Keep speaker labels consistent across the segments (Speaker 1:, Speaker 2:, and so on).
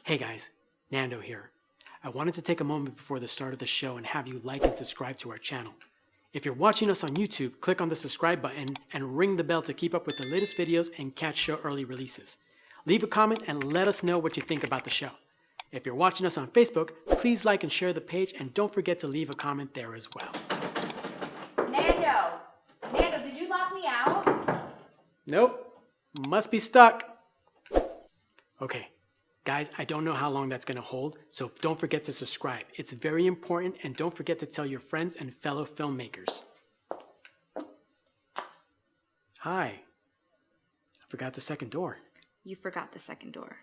Speaker 1: Hey guys, Nando here. I wanted to take a moment before the start of the show and have you like and subscribe to our channel. If you're watching us on YouTube, click on the subscribe button and ring the bell to keep up with the latest videos and catch show early releases. Leave a comment and let us know what you think about the show. If you're watching us on Facebook, please like and share the page and don't forget to leave a comment there as well.
Speaker 2: Nando, did you lock me out?
Speaker 1: Nope, must be stuck. Okay. Guys, I don't know how long that's going to hold, so don't forget to subscribe. It's very important, and don't forget to tell your friends and fellow filmmakers. Hi. I forgot the second door.
Speaker 2: You forgot the second door.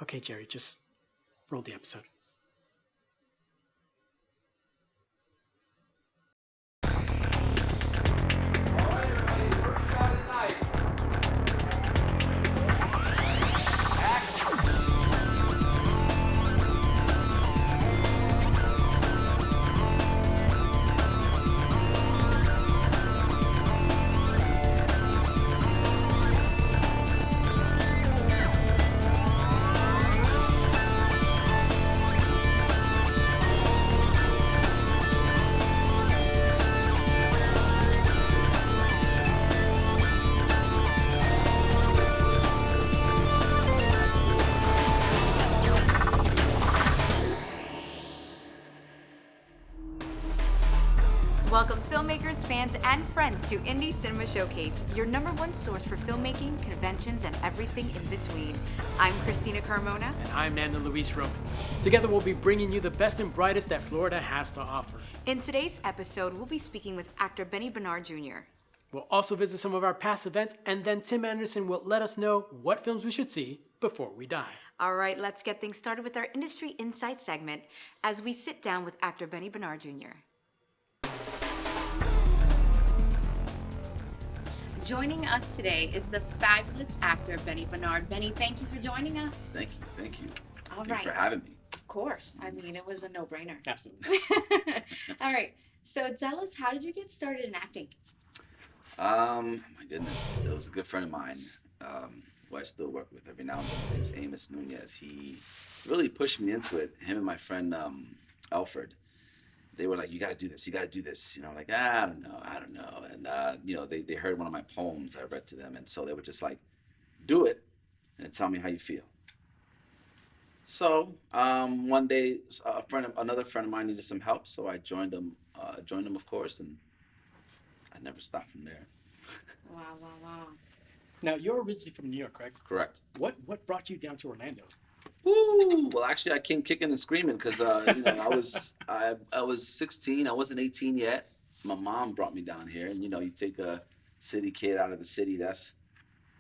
Speaker 1: Okay, Jerry, just roll the episode.
Speaker 2: Welcome filmmakers, fans, and friends to Indie Cinema Showcase, your #1 source for filmmaking, conventions, and everything in between. I'm Christina Carmona.
Speaker 1: And I'm Nando Luis Roman. Together we'll be bringing you the best and brightest that Florida has to offer.
Speaker 2: In today's episode, we'll be speaking with actor Benny Bernard Jr.
Speaker 1: We'll also visit some of our past events, and then Tim Anderson will let us know what films we should see before we die.
Speaker 2: All right, let's get things started with our Industry Insight segment as we sit down with actor Benny Bernard Jr. Joining us today is the fabulous actor Benny Bernard. Benny, thank you for joining us.
Speaker 3: Thank you.
Speaker 2: All
Speaker 3: Thank
Speaker 2: right.
Speaker 3: you for having me.
Speaker 2: Of course. I mean, it was a no-brainer.
Speaker 1: Absolutely.
Speaker 2: All right. So tell us, how did you get started in acting?
Speaker 3: My goodness, it was a good friend of mine, who I still work with every now and then. His name's Amos Nunez. He really pushed me into it. Him and my friend Alfred. They were like, you got to do this. You know, like, I don't know. And, they heard one of my poems I read to them. And so they were just like, do it and tell me how you feel. So one day, another friend of mine needed some help. So I joined them, of course. And I never stopped from there.
Speaker 2: Wow.
Speaker 1: Now, you're originally from New York, correct?
Speaker 3: Correct.
Speaker 1: What brought you down to Orlando?
Speaker 3: Woo! Well, actually, I came kicking and screaming because I was 16. I wasn't 18 yet. My mom brought me down here, and you take a city kid out of the city. That's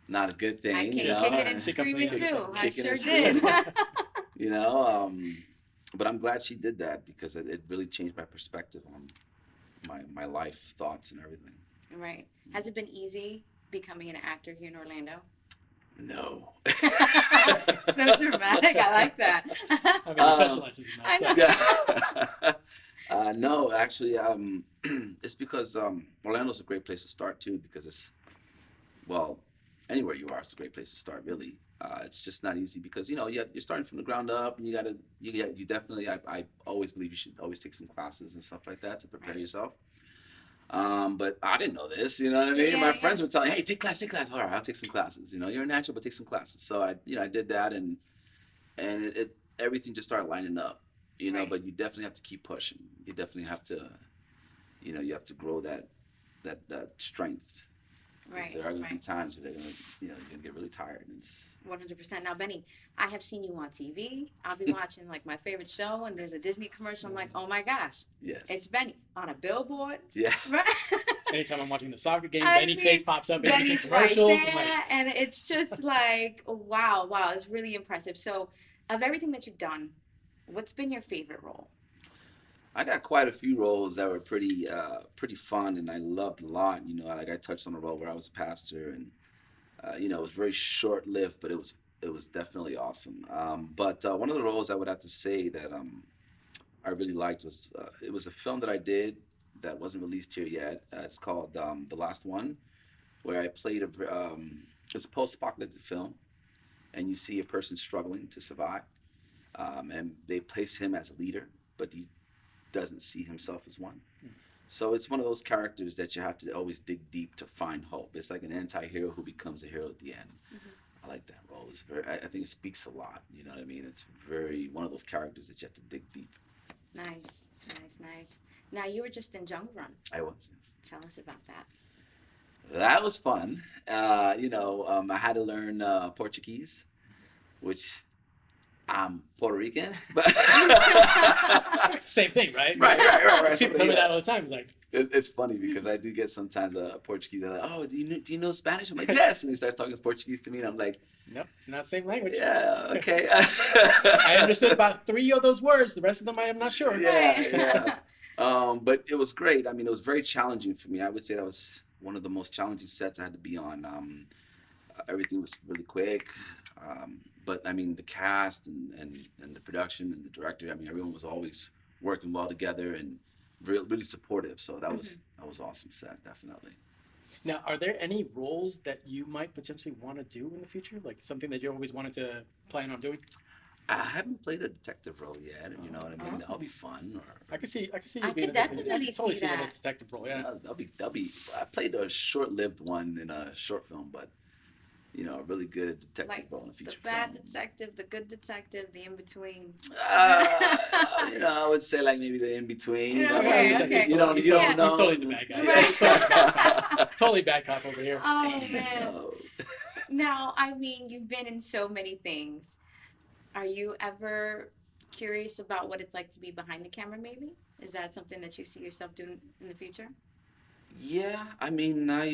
Speaker 3: not a good thing.
Speaker 2: I came kicking and screaming too. I sure did.
Speaker 3: But I'm glad she did that because it really changed my perspective on my life, thoughts, and everything.
Speaker 2: Right. Has it been easy becoming an actor here in Orlando?
Speaker 3: No.
Speaker 2: So dramatic. I like that.
Speaker 1: I mean, he specializes in that.
Speaker 3: Yeah. No, actually, it's because Orlando's a great place to start too. Because anywhere you are, it's a great place to start. Really, it's just not easy because you're starting from the ground up, and you definitely. I always believe you should always take some classes and stuff like that to prepare yourself. But I didn't know this, you know what I mean? My friends were telling me, hey, take class. All right, I'll take some classes. You're a natural, but take some classes. So I did that, and it everything just started lining up,
Speaker 2: Right.
Speaker 3: But you definitely have to keep pushing. You definitely have to, you have to grow that strength.
Speaker 2: Right.
Speaker 3: There are going to be times where you're going to get really tired. And it's
Speaker 2: 100%. Now, Benny, I have seen you on TV. I'll be watching like my favorite show, and there's a Disney commercial. I'm like, oh my gosh,
Speaker 3: yes,
Speaker 2: it's Benny on a billboard.
Speaker 3: yeah.
Speaker 1: Anytime I'm watching the soccer game,
Speaker 2: I
Speaker 1: Benny's
Speaker 2: mean,
Speaker 1: face pops up in
Speaker 2: Benny's
Speaker 1: commercials.
Speaker 2: right there, and it's just like, wow, it's really impressive. So, of everything that you've done, what's been your favorite role?
Speaker 3: I got quite a few roles that were pretty fun, and I loved a lot. Like I touched on a role where I was a pastor, and it was very short-lived, but it was definitely awesome. But one of the roles I would have to say that I really liked was it was a film that I did that wasn't released here yet. It's called The Last One, where I played it's a post-apocalyptic film. and you see a person struggling to survive, and they place him as a leader, but he doesn't see himself as one. So it's one of those characters that you have to always dig deep to find hope. It's like an anti-hero who becomes a hero at the end. I like that role. It's very. I think it speaks a lot. You know what I mean? It's very one of those characters that you have to dig deep.
Speaker 2: Nice. Now, you were just in Jungle Run.
Speaker 3: I was. Yes.
Speaker 2: Tell us about that.
Speaker 3: That was fun. I had to learn Portuguese, which I'm Puerto Rican, but
Speaker 1: Same thing, right?
Speaker 3: Right.
Speaker 1: People tell me that all the time. It's like,
Speaker 3: it's funny because I do get sometimes Portuguese. They're like, "Oh, do you know Spanish?" I'm like, "Yes," and they start talking Portuguese to me, and I'm like,
Speaker 1: nope, it's not the same language.
Speaker 3: "Yeah, okay."
Speaker 1: I understood about 3 of those words. The rest of them, I am not sure.
Speaker 3: Yeah. But it was great. I mean, it was very challenging for me. I would say that was one of the most challenging sets I had to be on. Everything was really quick. But I mean, the cast and the production and the director, I mean, everyone was always working well together and really supportive. So that was awesome set, definitely.
Speaker 1: Now, are there any roles that you might potentially want to do in the future? Like something that you always wanted to plan on doing?
Speaker 3: I haven't played a detective role yet. You know what I mean? That'll be fun. Or
Speaker 1: I can see you
Speaker 2: I
Speaker 1: being
Speaker 2: could definitely
Speaker 1: totally
Speaker 2: see
Speaker 1: a
Speaker 2: that.
Speaker 1: detective role. Yeah.
Speaker 3: that'll be. I played a short-lived one in a short film, but a really good detective
Speaker 2: Like
Speaker 3: role in a
Speaker 2: the
Speaker 3: feature
Speaker 2: bad
Speaker 3: film.
Speaker 2: detective, the good detective, the in-between.
Speaker 3: I would say like maybe the in between.
Speaker 2: Okay.
Speaker 3: You don't
Speaker 1: He's
Speaker 3: know.
Speaker 1: totally the bad guy.
Speaker 2: Right.
Speaker 1: Totally bad cop over here.
Speaker 2: Oh, man.
Speaker 3: No.
Speaker 2: Now, I mean, you've been in so many things. Are you ever curious about what it's like to be behind the camera, maybe? Is that something that you see yourself doing in the future?
Speaker 3: Yeah, I mean, I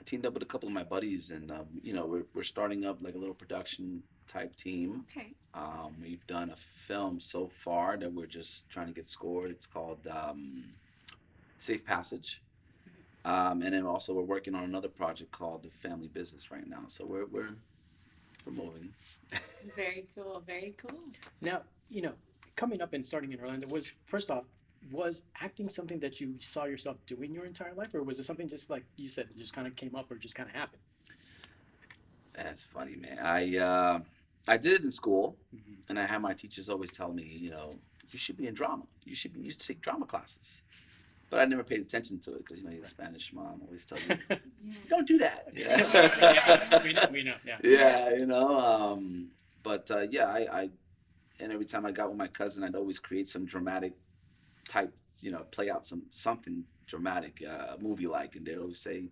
Speaker 3: teamed up with a couple of my buddies, and we're starting up like a little production type team.
Speaker 2: Okay.
Speaker 3: We've done a film so far that we're just trying to get scored. It's called Safe Passage, and then also we're working on another project called The Family Business right now. So we're moving.
Speaker 2: Very cool. Very cool.
Speaker 1: Now, coming up and starting in Orlando was acting something that you saw yourself doing your entire life, or was it something just like you said, that just kind of came up or just kind of happened?
Speaker 3: That's funny, man. I did it in school, and I had my teachers always tell me, you should be in drama. You should take drama classes. But I never paid attention to it because your Spanish mom always tells you, don't do that.
Speaker 1: We know. Yeah.
Speaker 3: Yeah, But I and every time I got with my cousin, I'd always create some dramatic type, play out something dramatic, movie-like, and they'd always say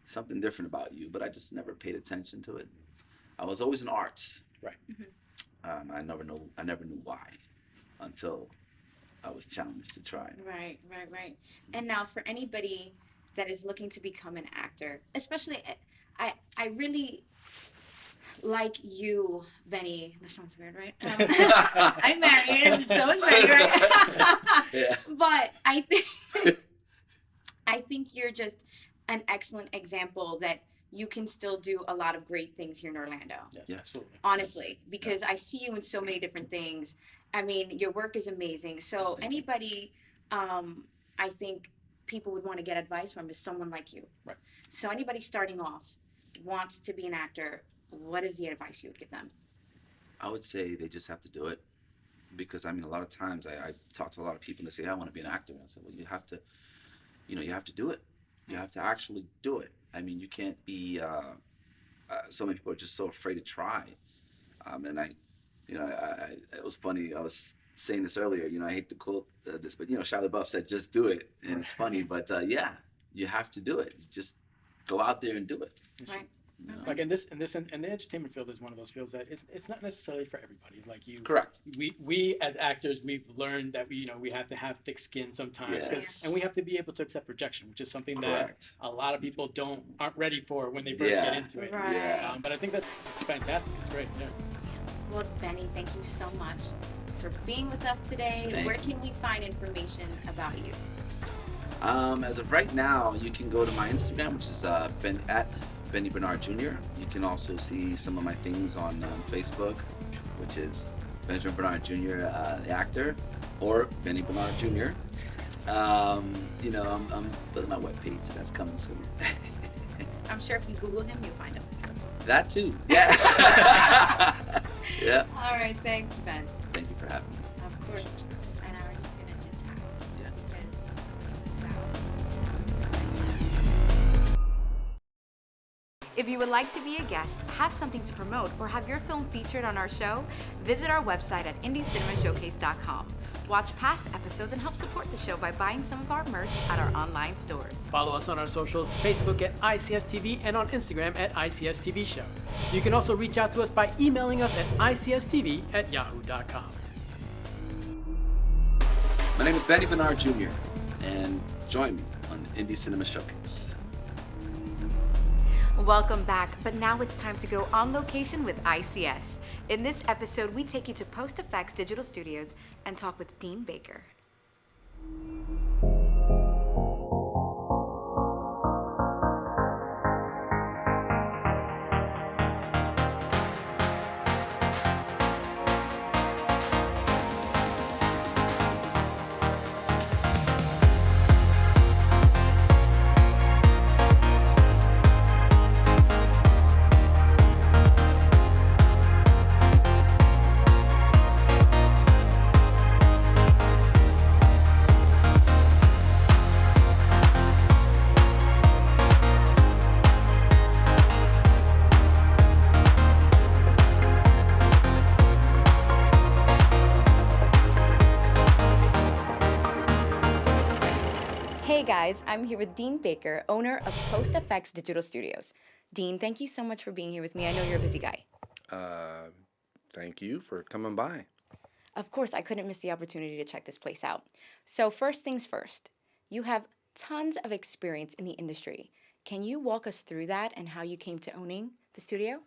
Speaker 3: something different about you, but I just never paid attention to it. I was always in arts.
Speaker 1: Right.
Speaker 3: I never knew why until I was challenged to try.
Speaker 2: Right. And now, for anybody that is looking to become an actor, especially, I really like you, Benny. That sounds weird, right? I'm married, so is Benny, right?
Speaker 3: Yeah.
Speaker 2: But I think you're just an excellent example that you can still do a lot of great things here in Orlando.
Speaker 1: Yes, absolutely.
Speaker 2: Honestly, because I see you in so many different things. I mean, your work is amazing. So anybody, I think people would want to get advice from is someone like you.
Speaker 1: Right.
Speaker 2: So anybody starting off wants to be an actor, what is the advice you would give them?
Speaker 3: I would say they just have to do it, because I mean, a lot of times I talk to a lot of people and they say, I want to be an actor. And I said, well, you have to do it. You have to actually do it. I mean, you can't be, so many people are just so afraid to try. And it was funny. I was saying this earlier, I hate to quote this, but Shia LaBeouf said, just do it. And it's funny, but you have to do it. Just go out there and do it.
Speaker 2: Right.
Speaker 1: Like in the entertainment field is one of those fields that it's not necessarily for everybody. Like you,
Speaker 3: Correct.
Speaker 1: We as actors, we've learned that we have to have thick skin sometimes,
Speaker 2: Yes.
Speaker 1: and we have to be able to accept rejection, which is something
Speaker 3: Correct.
Speaker 1: that a lot of people aren't ready for when they first get into it.
Speaker 2: Right.
Speaker 3: Yeah.
Speaker 1: But I think it's fantastic. It's great. Yeah.
Speaker 2: Well, Benny, thank you so much for being with us today.
Speaker 3: Thank
Speaker 2: Where
Speaker 3: you.
Speaker 2: can we find information about you?
Speaker 3: As of right now, you can go to my Instagram, which is at Benny Bernard Jr. You can also see some of my things on Facebook, which is Benjamin Bernard Jr., the actor, or Benny Bernard Jr. I'm building my webpage. That's coming soon.
Speaker 2: I'm sure if you Google him, you'll find him.
Speaker 3: That too. Yeah. Yeah.
Speaker 2: All right, thanks, Ben.
Speaker 3: Thank you for having me.
Speaker 2: Of course. And now we're just gonna chit chat
Speaker 3: Yeah.
Speaker 2: because something's out. If you would like to be a guest, have something to promote, or have your film featured on our show, visit our website at indiecinemashowcase.com. Watch past episodes and help support the show by buying some of our merch at our online stores.
Speaker 1: Follow us on our socials, Facebook at ICSTV and on Instagram at ICSTV Show. You can also reach out to us by emailing us at icstv@yahoo.com.
Speaker 3: My name is Benny Bernard Jr. and join me on the Indie Cinema Showcase.
Speaker 2: Welcome back, but now it's time to go on location with ICS. In this episode, we take you to Post Effects Digital Studios and talk with Dean Baker. Hey guys, I'm here with Dean Baker, owner of Post Effects Digital Studios. Dean, thank you so much for being here with me. I know you're a busy guy.
Speaker 4: Thank you for coming by.
Speaker 2: Of course, I couldn't miss the opportunity to check this place out. So first things first, you have tons of experience in the industry. Can you walk us through that and how you came to owning the studio?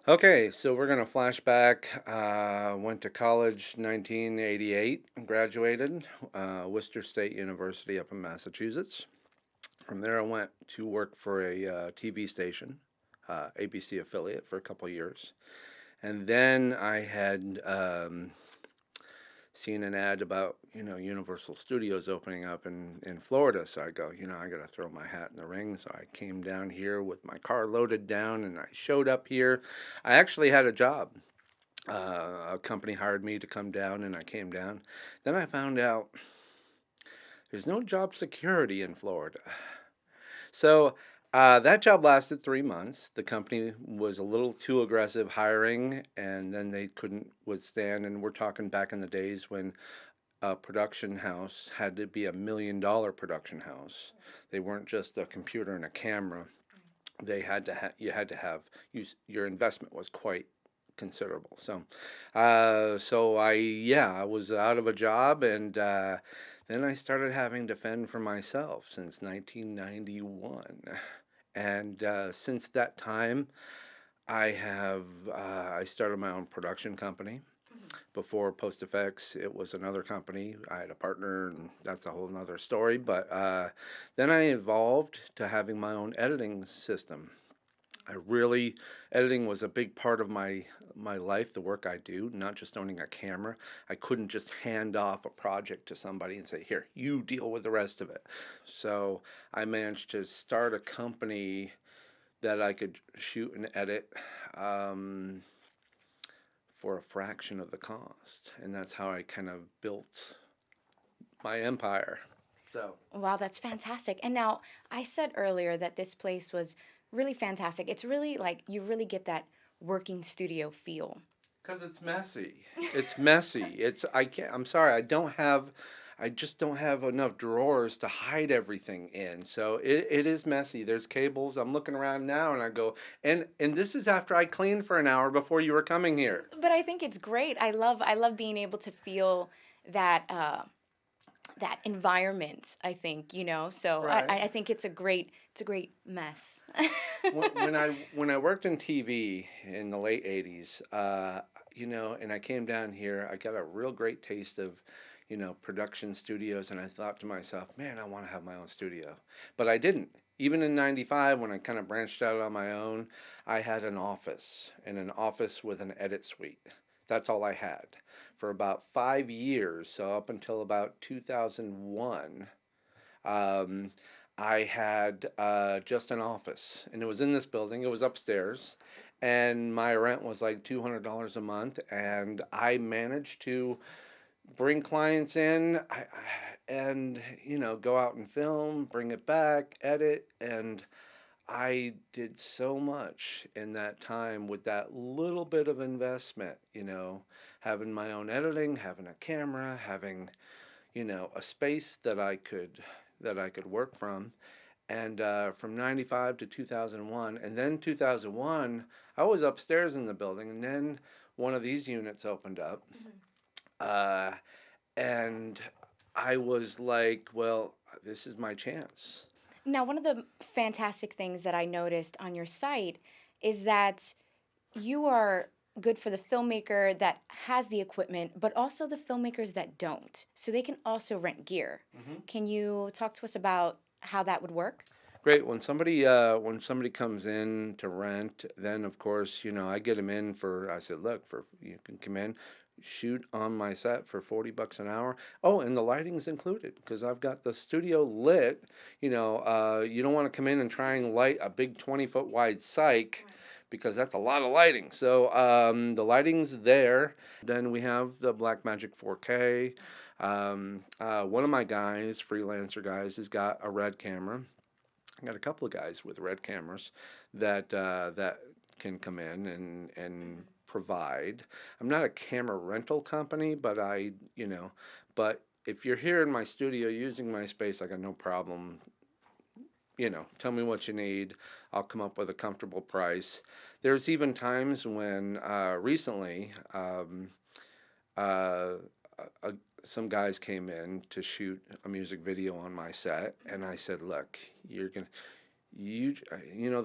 Speaker 4: Okay, so we're going to flash back. Went to college 1988, graduated, Worcester State University up in Massachusetts. From there I went to work for a TV station, ABC affiliate, for a couple years. And then I had seen an ad about, Universal Studios opening up in Florida. So I go, I got to throw my hat in the ring. So I came down here with my car loaded down and I showed up here. I actually had a job. A company hired me to come down and I came down. Then I found out there's no job security in Florida. So that job lasted 3 months. The company was a little too aggressive hiring, and then they couldn't withstand. And we're talking back in the days when a production house had to be $1 million production house. They weren't just a computer and a camera. They had to your investment was quite considerable. So, I was out of a job, and then I started having to fend for myself since 1991. And since that time, I started my own production company. Before Post Effects, it was another company. I had a partner, and that's a whole nother story. But then I evolved to having my own editing system. Editing was a big part of my life, the work I do, not just owning a camera. I couldn't just hand off a project to somebody and say, here, you deal with the rest of it. So I managed to start a company that I could shoot and edit for a fraction of the cost. And that's how I kind of built my empire. So.
Speaker 2: Wow, that's fantastic. And now, I said earlier that this place was really fantastic. It's really like you really get that working studio feel.
Speaker 4: Because it's messy. It's messy. I'm sorry, I just don't have enough drawers to hide everything in. So it is messy. There's cables. I'm looking around now and I go, and this is after I cleaned for an hour before you were coming here.
Speaker 2: But I think it's great. I love being able to feel that that environment, I think, so
Speaker 4: Right.
Speaker 2: I think it's a great mess.
Speaker 4: when I worked in TV in the late 80s, and I came down here, I got a real great taste of, production studios, and I thought to myself, man, I want to have my own studio. But I didn't. Even in 95, when I kind of branched out on my own, I had an office with an edit suite. That's all I had for about 5 years. So up until about 2001, I had just an office, and it was in this building. It was upstairs, and my rent was like $200 a month, and I managed to bring clients in, and go out and film, bring it back, edit, and I did so much in that time with that little bit of investment, having my own editing, having a camera, having, a space that I could work from. And from 95 to 2001, and then 2001, I was upstairs in the building, and then one of these units opened up. Uh, and I was like, well, this is my chance.
Speaker 2: Now, one of the fantastic things that I noticed on your site is that you are good for the filmmaker that has the equipment, but also the filmmakers that don't. So they can also rent gear. Can you talk to us about how that would work?
Speaker 4: Great. When somebody comes in to rent, then of course, I get them in for. I said, look, you can come in, shoot on my set for $40 an hour. Oh, and the lighting's included because I've got the studio lit. You don't want to come in and try and light a big 20-foot wide cyc, because that's a lot of lighting. So the lighting's there. Then we have the Blackmagic 4K. One of my guys, freelancer guys, has got a red camera. I got a couple of guys with red cameras that can come in and provide. I'm not a camera rental company, but but if you're here in my studio using my space, I got no problem. Tell me what you need. I'll come up with a comfortable price. There's even times when recently some guys came in to shoot a music video on my set, and I said, look, the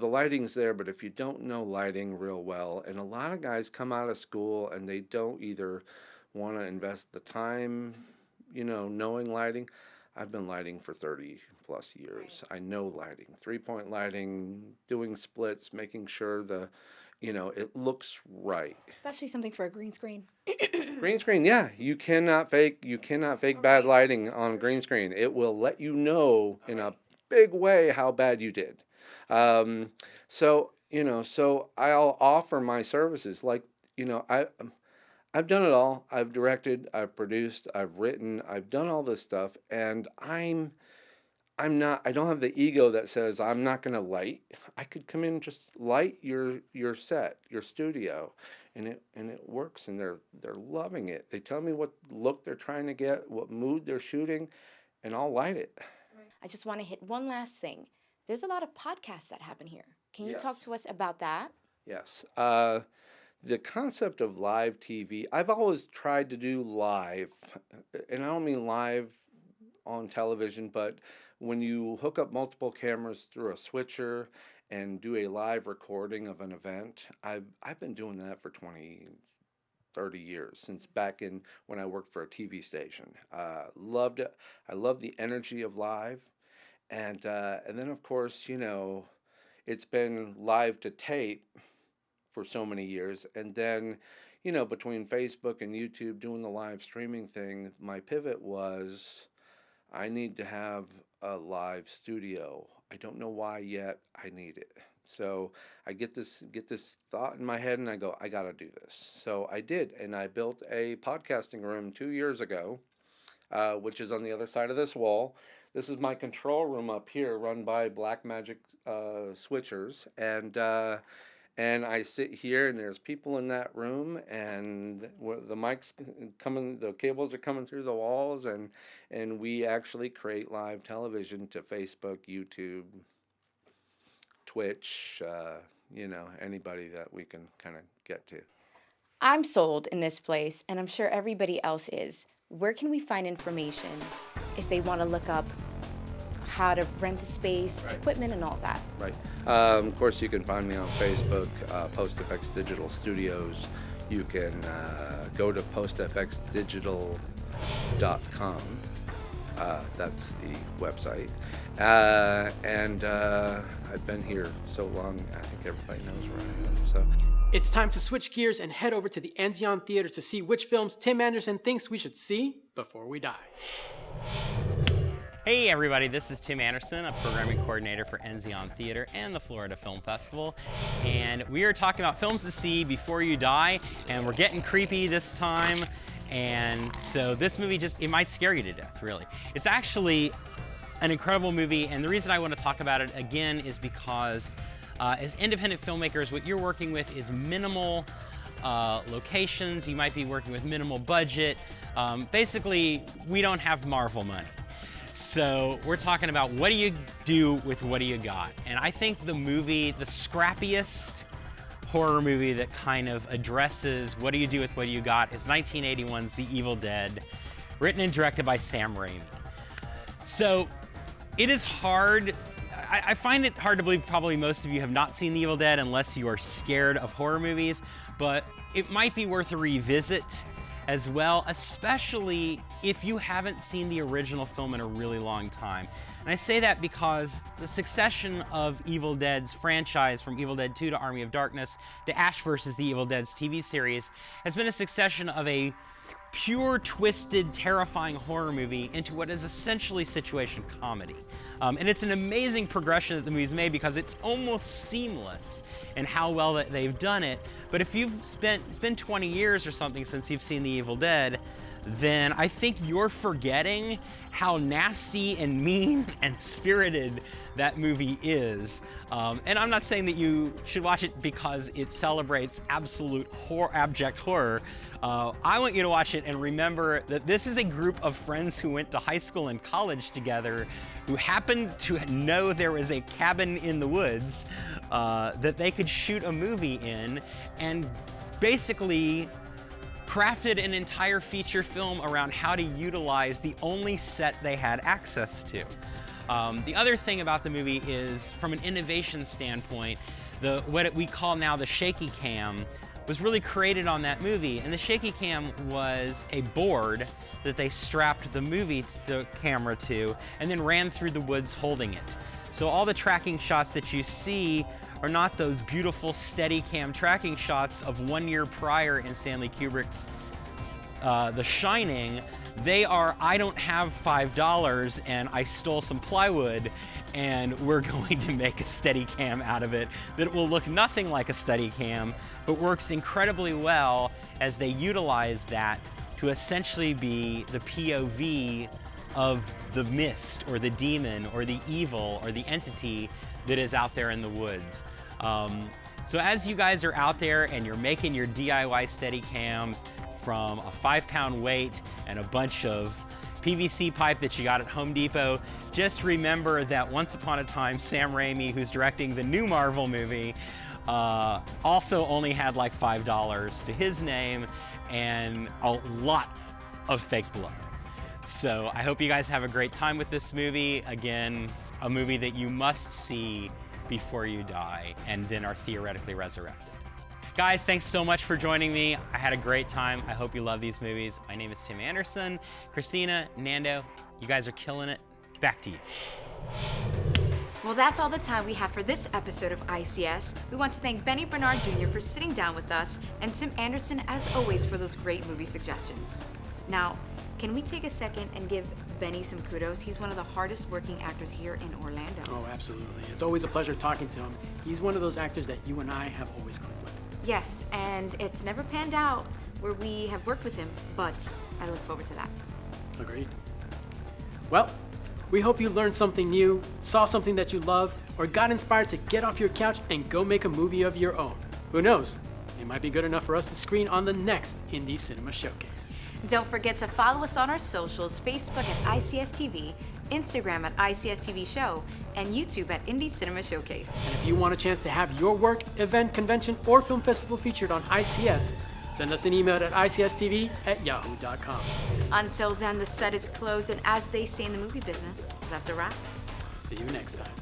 Speaker 4: lighting's there, but if you don't know lighting real well, and a lot of guys come out of school and they don't either want to invest the time, knowing lighting. I've been lighting for 30 plus years. I know lighting, 3-point lighting, doing splits, making sure it looks right.
Speaker 2: Especially something for a green screen.
Speaker 4: Green screen, yeah. You cannot fake bad lighting on a green screen. It will let you know in a big way how bad you did. So I'll offer my services. Like, I've done it all. I've directed, I've produced, I've written, I've done all this stuff, and I don't have the ego that says I'm not going to light. I could come in and just light your set, your studio, and it works, and they're loving it. They tell me what look they're trying to get, what mood they're shooting, and I'll light it.
Speaker 2: I just want to hit one last thing. There's a lot of podcasts that happen here. Can you
Speaker 4: Yes.
Speaker 2: talk to us about that?
Speaker 4: Yes. The concept of live TV, I've always tried to do live, and I don't mean live on television, but when you hook up multiple cameras through a switcher and do a live recording of an event, I've been doing that for 20, 30 years, since back in when I worked for a TV station. Loved it. I love the energy of live. And then, of course, it's been live to tape for so many years. And then, between Facebook and YouTube doing the live streaming thing, my pivot was I need to have a live studio. I don't know why yet. I need it. So I get this thought in my head, and I go, I got to do this. So I did, and I built a podcasting room 2 years ago, which is on the other side of this wall. This is my control room up here, run by Blackmagic switchers, and I sit here, and there's people in that room, and the mics coming, the cables are coming through the walls, and we actually create live television to Facebook, YouTube, Twitch, anybody that we can kind of get to.
Speaker 2: I'm sold in this place, and I'm sure everybody else is. Where can we find information if they want to look up how to rent a space, equipment, and all that?
Speaker 4: Right. Of course, you can find me on Facebook, Post FX Digital Studios. You can go to postfxdigital.com. That's the website. And I've been here so long, I think everybody knows where I am. So
Speaker 1: It's time to switch gears and head over to the Enzion Theater to see which films Tim Anderson thinks we should see before we die.
Speaker 5: Hey everybody, this is Tim Anderson, a programming coordinator for Enzion Theater and the Florida Film Festival. And we are talking about films to see before you die, and we're getting creepy this time. And so this movie it might scare you to death, really. It's actually an incredible movie, and the reason I want to talk about it again is because as independent filmmakers, what you're working with is minimal locations. You might be working with minimal budget. Basically, we don't have Marvel money. So we're talking about what do you do with what do you got? And I think the scrappiest horror movie that kind of addresses what do you do with what you got is 1981's The Evil Dead, written and directed by Sam Raimi. So it is hard. I find it hard to believe probably most of you have not seen The Evil Dead unless you are scared of horror movies, but it might be worth a revisit as well, especially if you haven't seen the original film in a really long time. And I say that because the succession of Evil Dead's franchise, from Evil Dead 2 to Army of Darkness to Ash vs. the Evil Dead's TV series, has been a succession of a pure, twisted, terrifying horror movie into what is essentially situation comedy. And it's an amazing progression that the movie's made because it's almost seamless in how well that they've done it. But if it's been 20 years or something since you've seen The Evil Dead, then I think you're forgetting how nasty and mean and spirited that movie is. And I'm not saying that you should watch it because it celebrates absolute abject horror. I want you to watch it and remember that this is a group of friends who went to high school and college together, who happened to know there was a cabin in the woods that they could shoot a movie in, and basically crafted an entire feature film around how to utilize the only set they had access to. The other thing about the movie is, from an innovation standpoint, what we call now the shaky cam was really created on that movie. And the shaky cam was a board that they strapped the camera to, and then ran through the woods holding it. So all the tracking shots that you see are not those beautiful Steadicam tracking shots of 1 year prior in Stanley Kubrick's The Shining. They are, I don't have $5 and I stole some plywood and we're going to make a Steadicam out of it that will look nothing like a Steadicam, but works incredibly well as they utilize that to essentially be the POV of the mist or the demon or the evil or the entity that is out there in the woods. So as you guys are out there and you're making your DIY Steadicams from a 5-pound weight and a bunch of PVC pipe that you got at Home Depot, just remember that once upon a time, Sam Raimi, who's directing the new Marvel movie, also only had like $5 to his name and a lot of fake blood. So I hope you guys have a great time with this movie. Again, a movie that you must see before you die and then are theoretically resurrected. Guys, thanks so much for joining me. I had a great time. I hope you love these movies. My name is Tim Anderson. Christina, Nando, you guys are killing it. Back to you.
Speaker 2: Well, that's all the time we have for this episode of ICS. We want to thank Benny Bernard Jr. for sitting down with us, and Tim Anderson, as always, for those great movie suggestions. Now, can we take a second and give Benny some kudos? He's one of the hardest working actors here in Orlando.
Speaker 1: Oh, absolutely. It's always a pleasure talking to him. He's one of those actors that you and I have always clicked with.
Speaker 2: Yes, and it's never panned out where we have worked with him, but I look forward to that.
Speaker 1: Agreed. Well, we hope you learned something new, saw something that you love, or got inspired to get off your couch and go make a movie of your own. Who knows? It might be good enough for us to screen on the next Indie Cinema Showcase.
Speaker 2: Don't forget to follow us on our socials, Facebook at ICS TV, Instagram at ICS TV Show, and YouTube at Indie Cinema Showcase.
Speaker 1: And if you want a chance to have your work, event, convention, or film festival featured on ICS, send us an email at icstv@yahoo.com.
Speaker 2: Until then, the set is closed, and as they say in the movie business, that's a wrap.
Speaker 1: See you next time.